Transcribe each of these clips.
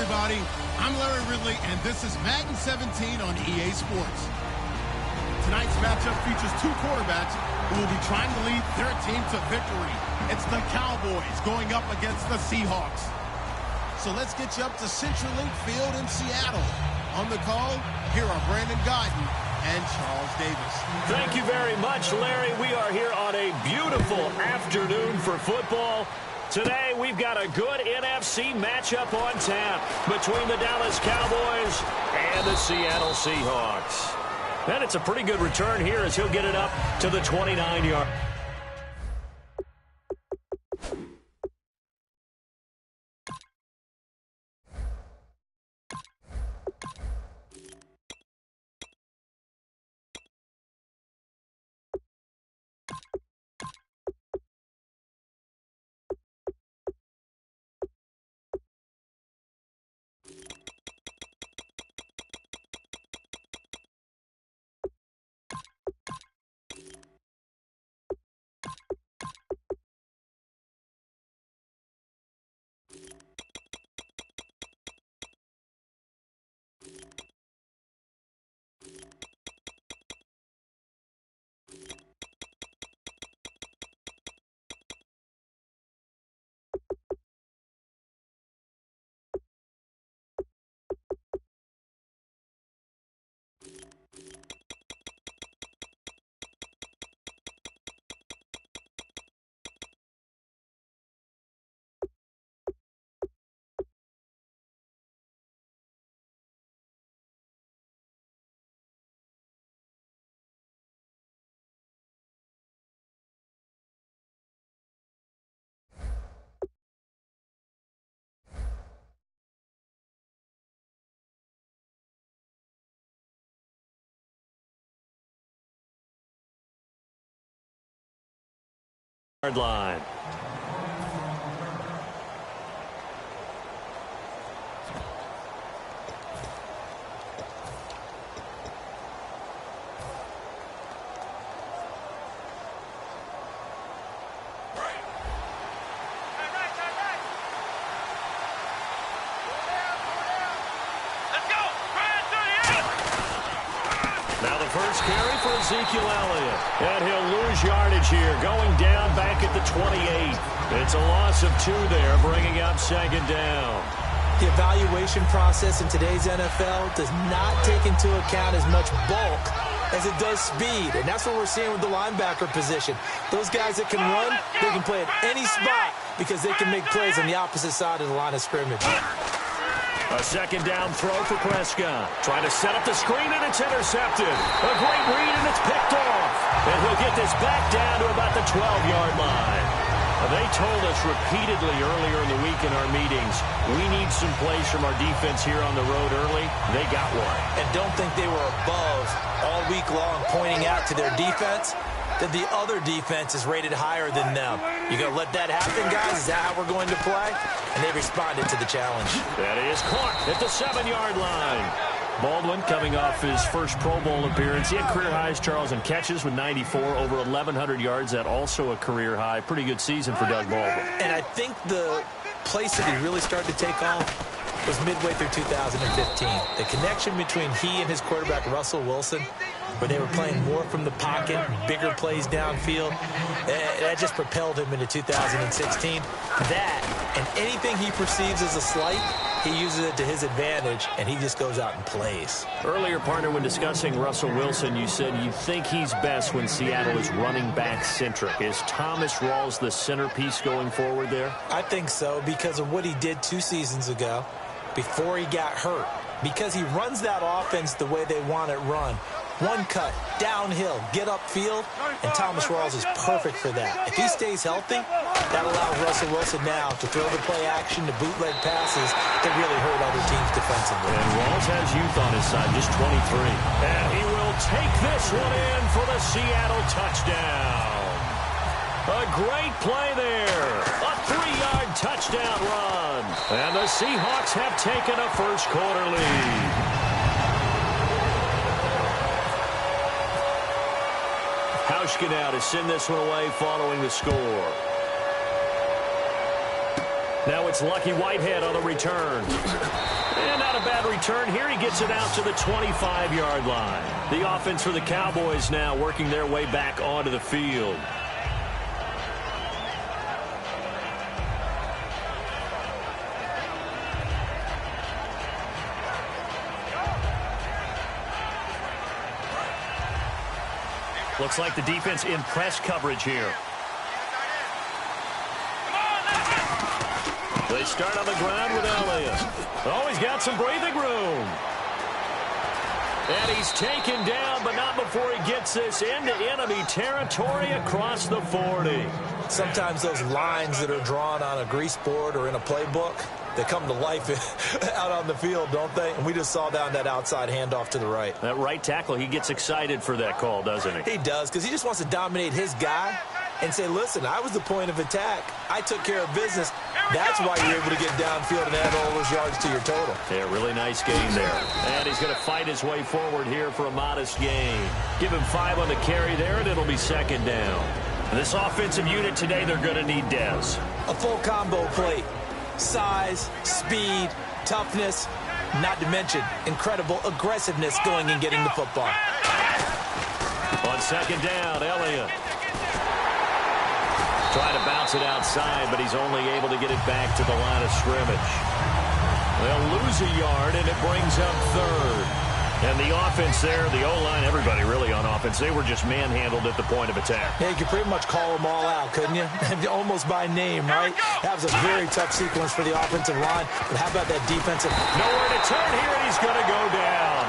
everybody. I'm Larry Ridley, and this is Madden 17 on EA Sports. Tonight's matchup features two quarterbacks who will be trying to lead their team to victory. It's the Cowboys going up against the Seahawks. So let's get you up to CenturyLink Field in Seattle. On the call, here are Brandon Guyton and Charles Davis. Thank you very much, Larry. We are here on a beautiful afternoon for football. Today, we've got a good NFC matchup on tap between the Dallas Cowboys and the Seattle Seahawks. And it's a pretty good return here as he'll get it up to the 29-yard. Line. Now the first carry for Ezekiel Elliott. And he'll lose yardage here, going down back at the 28. It's a loss of 2 there, bringing up second down. The evaluation process in today's NFL does not take into account as much bulk as it does speed. And that's what we're seeing with the linebacker position. Those guys that can run, they can play at any spot because they can make plays on the opposite side of the line of scrimmage. A second down throw for Prescott. Trying to set up the screen, and it's intercepted. A great read, and it's picked off. And he'll get this back down to about the 12-yard line. They told us repeatedly earlier in the week in our meetings, we need some plays from our defense here on the road early. They got one. And don't think they were above all week long pointing out to their defense that the other defense is rated higher than them. You going to let that happen, guys? Is that how we're going to play? And they responded to the challenge. That is caught at the 7-yard line. Baldwin coming off his first Pro Bowl appearance. He had career highs, Charles, in catches with 94, over 1,100 yards. That also a career high. Pretty good season for Doug Baldwin. And I think the place that he really started to take off was midway through 2015. The connection between he and his quarterback, Russell Wilson, where they were playing more from the pocket, bigger plays downfield, that just propelled him into 2016. That, and anything he perceives as a slight, he uses it to his advantage, and he just goes out and plays. Earlier, partner, when discussing Russell Wilson, you said you think he's best when Seattle is running back-centric. Is Thomas Rawls the centerpiece going forward there? I think so, because of what he did 2 seasons ago before he got hurt. Because he runs that offense the way they want it run. One cut, downhill, get upfield, and Thomas Rawls is perfect for that. If he stays healthy, that allows Russell Wilson now to throw the play action, to bootleg passes that really hurt other teams defensively. And Rawls has youth on his side, just 23. And he will take this one in for the Seattle touchdown. A great play there. A 3-yard touchdown run. And the Seahawks have taken a first-quarter lead. Hauschka now to send this one away following the score. Now it's Lucky Whitehead on the return. And not a bad return here. He gets it out to the 25-yard line. The offense for the Cowboys now working their way back onto the field. Looks like the defense in press coverage here. They start on the ground with Elliott. Oh, he's got some breathing room. And he's taken down, but not before he gets this into enemy territory across the 40. Sometimes those lines that are drawn on a grease board or in a playbook, they come to life out on the field, don't they? And we just saw down that outside handoff to the right. That right tackle, he gets excited for that call, doesn't he? He does, because he just wants to dominate his guy and say, listen, I was the point of attack. I took care of business. That's why you're able to get downfield and add all those yards to your total. Yeah, really nice game there. And he's going to fight his way forward here for a modest gain. Give him 5 on the carry there, and it'll be second down. This offensive unit today, they're going to need Dez. A full combo plate. Size, speed, toughness, not to mention incredible aggressiveness going and getting the football. On second down, Elliott. Trying to bounce it outside, but he's only able to get it back to the line of scrimmage. They'll lose a yard, and it brings up third. And the offense there, the O-line, everybody really on offense, they were just manhandled at the point of attack. Yeah, you could pretty much call them all out, couldn't you? Almost by name, right? That was a very tough sequence for the offensive line. But how about that defensive? Nowhere to turn here, and he's going to go down.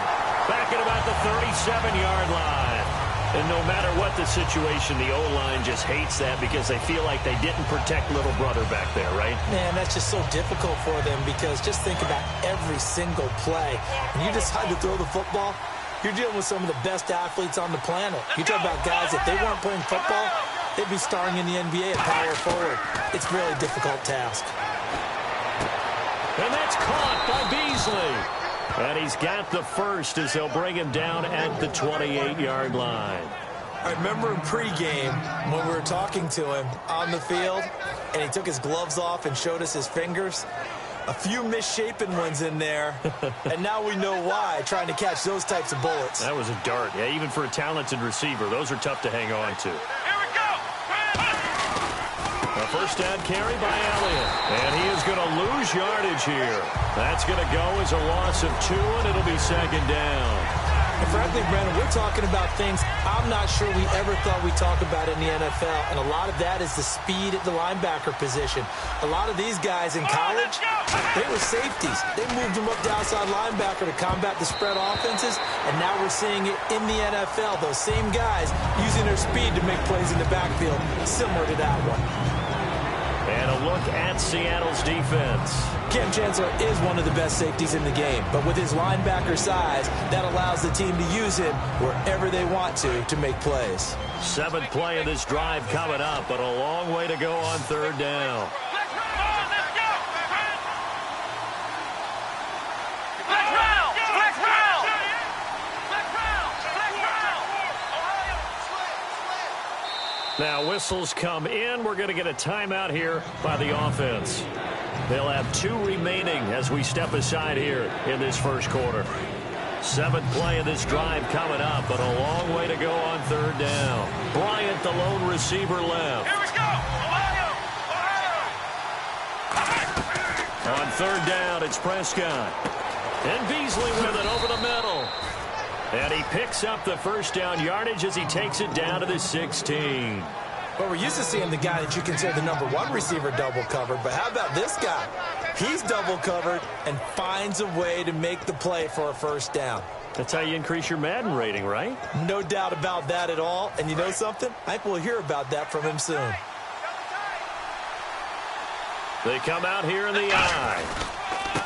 Back at about the 37-yard line. And no matter what the situation, the O-line just hates that because they feel like they didn't protect little brother back there, right? Man, that's just so difficult for them because just think about every single play. When you decide to throw the football, you're dealing with some of the best athletes on the planet. You talk about guys, if they weren't playing football, they'd be starring in the NBA at power forward. It's a really difficult task. And that's caught by Beasley. And he's got the first as they'll bring him down at the 28-yard line. I remember in pregame when we were talking to him on the field, and he took his gloves off and showed us his fingers. A few misshapen ones in there, and now we know why, trying to catch those types of bullets. That was a dart. Yeah, even for a talented receiver, those are tough to hang on to. A first down carry by Elliott. And he is going to lose yardage here. That's going to go as a loss of 2, and it'll be second down. And frankly, Brandon, we're talking about things I'm not sure we ever thought we'd talk about in the NFL. And a lot of that is the speed at the linebacker position. A lot of these guys in college, they were safeties. They moved them up to outside linebacker to combat the spread offenses. And now we're seeing it in the NFL. Those same guys using their speed to make plays in the backfield, similar to that one. And a look at Seattle's defense. Cam Chancellor is one of the best safeties in the game, but with his linebacker size, that allows the team to use him wherever they want to make plays. 7th play of this drive coming up, but a long way to go on third down. Now whistles come in. We're going to get a timeout here by the offense. They'll have 2 remaining as we step aside here in this first quarter. 7th play of this drive coming up, but a long way to go on third down. Bryant, the lone receiver, left. Here we go! Ohio! Ohio! On third down, it's Prescott. And Beasley with it over the middle. And he picks up the first down yardage as he takes it down to the 16. Well, we're used to seeing the guy that you consider the number 1 receiver double covered, but how about this guy? He's double covered and finds a way to make the play for a first down. That's how you increase your Madden rating, right? No doubt about that at all. And you know something? I think we'll hear about that from him soon. They come out here in the eye.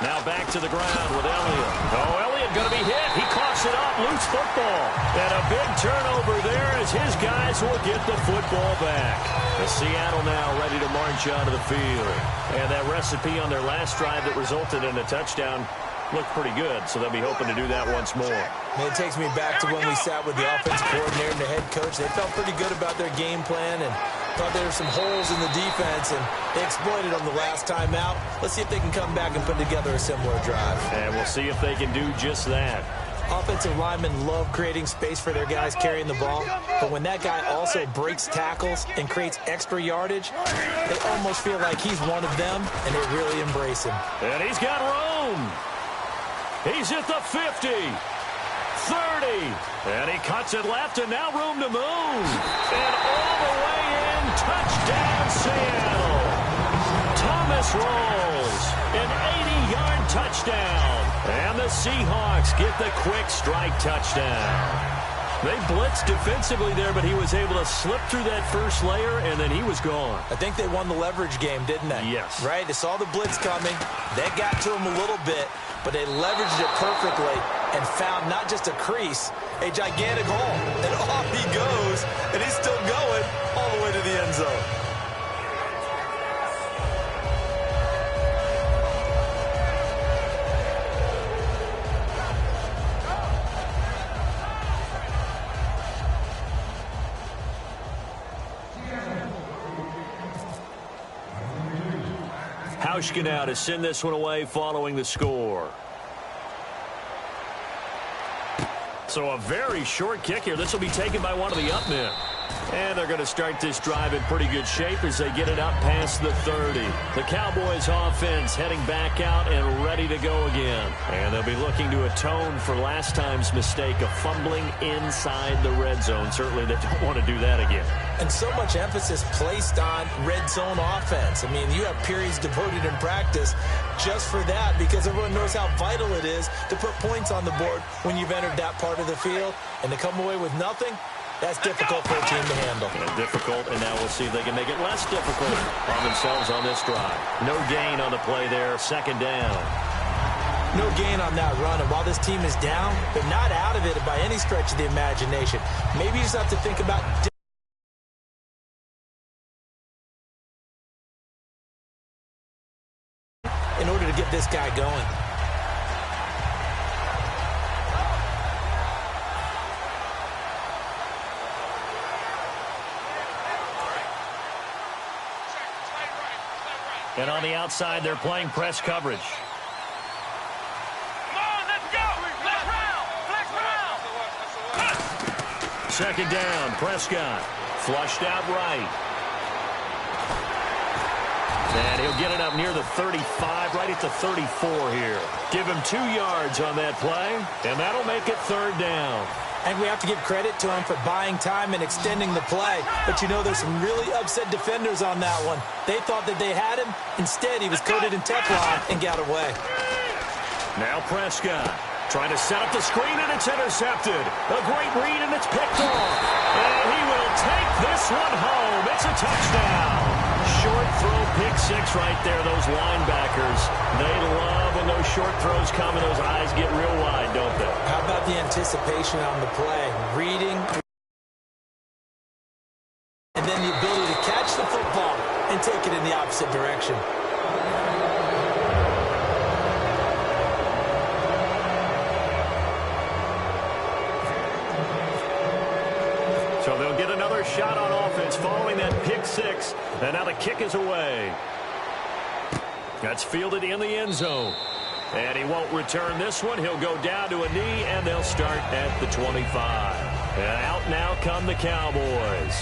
Now back to the ground with Elliott. Oh, Elliott going to be hit. He coughs it up. Loose football. And a big turnover there as his guys will get the football back. The Seattle now ready to march onto the field. And that recipe on their last drive that resulted in a touchdown looked pretty good, so they'll be hoping to do that once more. And it takes me back to when we sat with the offensive coordinator and the head coach. They felt pretty good about their game plan and Thought there were some holes in the defense, and they exploited them the last time out. Let's see if they can come back and put together a similar drive. And we'll see if they can do just that. Offensive linemen love creating space for their guys carrying the ball, but when that guy also breaks tackles and creates extra yardage, they almost feel like he's one of them, and they really embrace him. And he's got room. He's at the 50, 30, and he cuts it left, and now room to move. And all the way in, touchdown Seattle. Thomas rolls, an 80-yard touchdown. And the Seahawks get the quick strike touchdown. They blitzed defensively there, but he was able to slip through that first layer, and then he was gone. I think they won the leverage game, didn't they? Yes. Right? They saw the blitz coming. That got to him a little bit, but they leveraged it perfectly and found not just a crease, a gigantic hole. And off he goes, and he's still going all the way to the end zone. Hauschka now to send this one away following the score. So a very short kick here. This will be taken by one of the up men. And they're going to start this drive in pretty good shape as they get it up past the 30. The Cowboys offense heading back out and ready to go again. And they'll be looking to atone for last time's mistake of fumbling inside the red zone. Certainly they don't want to do that again. And so much emphasis placed on red zone offense. I mean, you have periods devoted in practice just for that because everyone knows how vital it is to put points on the board when you've entered that part of the field. And to come away with nothing, that's difficult for a team to handle. And difficult, and now we'll see if they can make it less difficult on themselves on this drive. No gain on the play there, second down. No gain on that run, and while this team is down, they're not out of it by any stretch of the imagination. Maybe you just have to think about in order to get this guy going. And on the outside, they're playing press coverage. Come on, let's go. Flex round. Flex round. Second down, Prescott. Flushed out right. And he'll get it up near the 35, right at the 34 here. Give him 2 yards on that play, and that'll make it third down. And we have to give credit to him for buying time and extending the play. But, you know, there's some really upset defenders on that one. They thought that they had him. Instead, he was coated in Teflon and got away. Now Prescott trying to set up the screen, and it's intercepted. A great read, and it's picked off. And he will take this one home. It's a touchdown. Short throw, pick six right there. Those linebackers, they love when those short throws come and those eyes get real wide, don't they? How about the anticipation on the play? Reading, and then the ability to catch the football and take it in the opposite direction. So they'll get another shot on offense following that pick six. And now the kick is away. That's fielded in the end zone. And he won't return this one. He'll go down to a knee, and they'll start at the 25. And out now come the Cowboys.